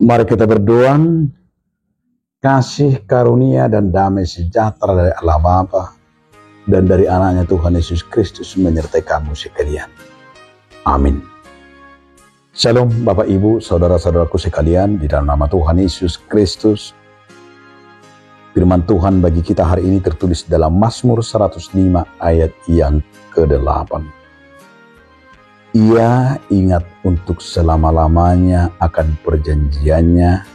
Mari kita berdoa. Kasih karunia dan damai sejahtera dari Allah Bapa dan dari anaknya Tuhan Yesus Kristus menyertai kamu sekalian. Amin. Shalom Bapak Ibu, saudara-saudaraku sekalian, di dalam nama Tuhan Yesus Kristus. Firman Tuhan bagi kita hari ini tertulis dalam Mazmur 105 ayat yang ke-8. Ia ingat untuk selama-lamanya akan perjanjiannya,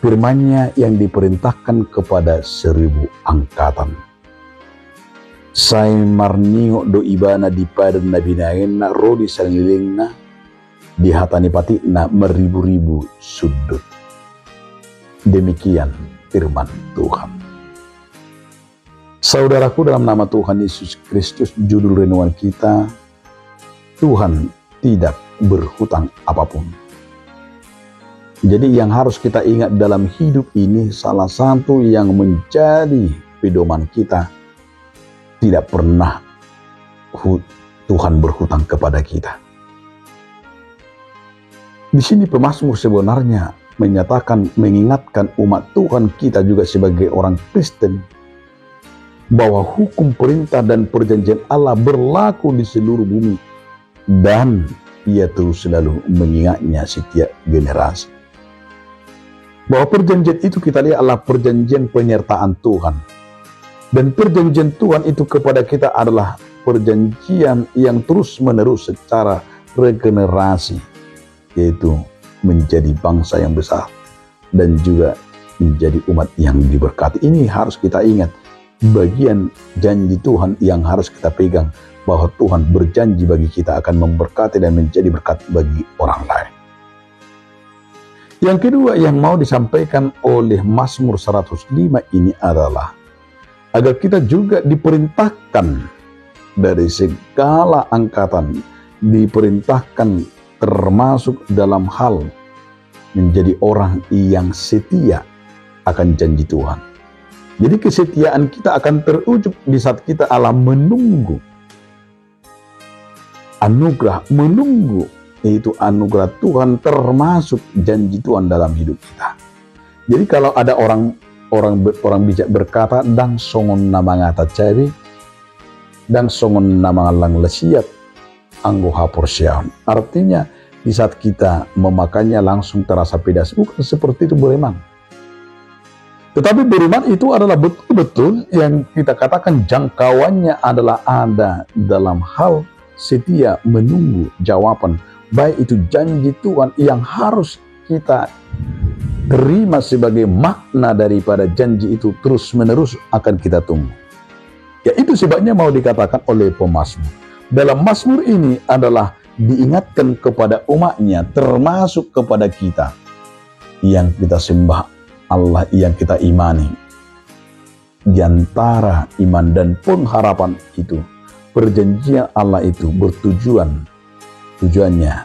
firman-Nya yang diperintahkan kepada 1000 angkatan. Sai marningo do ibana di padan nabi naenna rodi salilingna di hatani patikna meribu-ribu sudut. Demikian firman Tuhan. Saudaraku, dalam nama Tuhan Yesus Kristus, judul renungan kita, Tuhan tidak berhutang apapun. Jadi yang harus kita ingat dalam hidup ini, salah satu yang menjadi pedoman kita, tidak pernah Tuhan berhutang kepada kita. Di sini pemazmur sebenarnya menyatakan, mengingatkan umat Tuhan kita juga sebagai orang Kristen, bahwa hukum, perintah, dan perjanjian Allah berlaku di seluruh bumi, dan Ia terus selalu mengingatnya setiap generasi. Bahwa perjanjian itu kita lihat adalah perjanjian penyertaan Tuhan. Dan perjanjian Tuhan itu kepada kita adalah perjanjian yang terus menerus secara regenerasi, yaitu menjadi bangsa yang besar dan juga menjadi umat yang diberkati. Ini harus kita ingat, bagian janji Tuhan yang harus kita pegang, bahwa Tuhan berjanji bagi kita akan memberkati dan menjadi berkat bagi orang lain. Yang kedua yang mau disampaikan oleh Mazmur 105 ini adalah agar kita juga diperintahkan dari segala angkatan, diperintahkan termasuk dalam hal menjadi orang yang setia akan janji Tuhan. Jadi kesetiaan kita akan terucap di saat kita menunggu anugerah, menunggu itu anugerah Tuhan, termasuk janji Tuhan dalam hidup kita. Jadi kalau ada orang bijak berkata, dang songon nama ngata cari, dang songon nama lang lesiat, anggo hapor siam. Artinya di saat kita memakannya langsung terasa pedas. Bukan seperti itu beriman. Tetapi beriman itu adalah betul-betul yang kita katakan jangkauannya adalah ada dalam hal setia menunggu jawaban. Baik itu janji Tuhan yang harus kita terima sebagai makna daripada janji itu terus menerus akan kita tunggu. Ya, itu sebabnya mau dikatakan oleh pemazmur. Dalam mazmur ini adalah diingatkan kepada umatnya, termasuk kepada kita yang kita sembah Allah, yang kita imani. Di antara iman dan pengharapan itu, perjanjian Allah itu tujuannya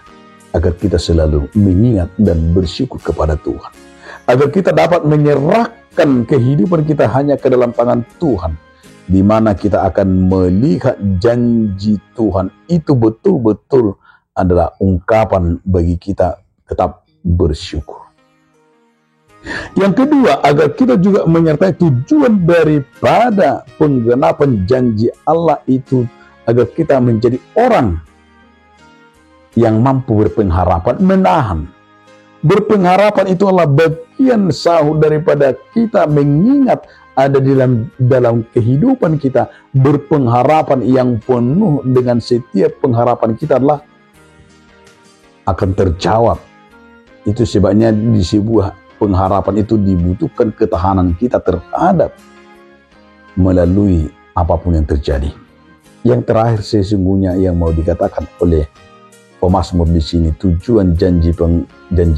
agar kita selalu mengingat dan bersyukur kepada Tuhan. Agar kita dapat menyerahkan kehidupan kita hanya ke dalam tangan Tuhan, di mana kita akan melihat janji Tuhan itu betul-betul adalah ungkapan bagi kita tetap bersyukur. Yang kedua, agar kita juga menyertai tujuan daripada penggenapan janji Allah itu, agar kita menjadi orang yang mampu berpengharapan, menahan. Berpengharapan itu adalah bagian sahut daripada kita mengingat ada dalam kehidupan kita berpengharapan yang penuh dengan setiap pengharapan kita adalah akan terjawab. Itu sebabnya di sebuah pengharapan itu dibutuhkan ketahanan kita terhadap melalui apapun yang terjadi. Yang terakhir sesungguhnya yang mau dikatakan oleh pemazmur di sini, tujuan janji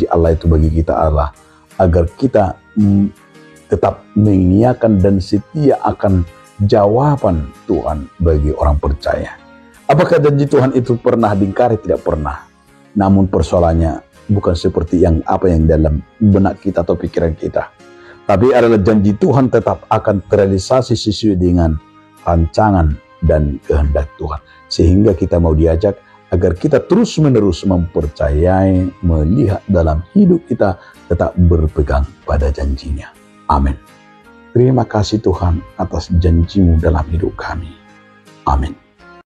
Allah itu bagi kita adalah agar kita tetap mengiyakan dan setia akan jawaban Tuhan bagi orang percaya. Apakah janji Tuhan itu pernah diingkari? Tidak pernah. Namun persoalannya bukan seperti apa yang dalam benak kita atau pikiran kita, tapi adalah janji Tuhan tetap akan terrealisasi sesuai dengan rancangan dan kehendak Tuhan. Sehingga kita mau diajak agar kita terus-menerus mempercayai, melihat dalam hidup kita tetap berpegang pada janji-Nya. Amin. Terima kasih Tuhan atas janji-Mu dalam hidup kami. Amin.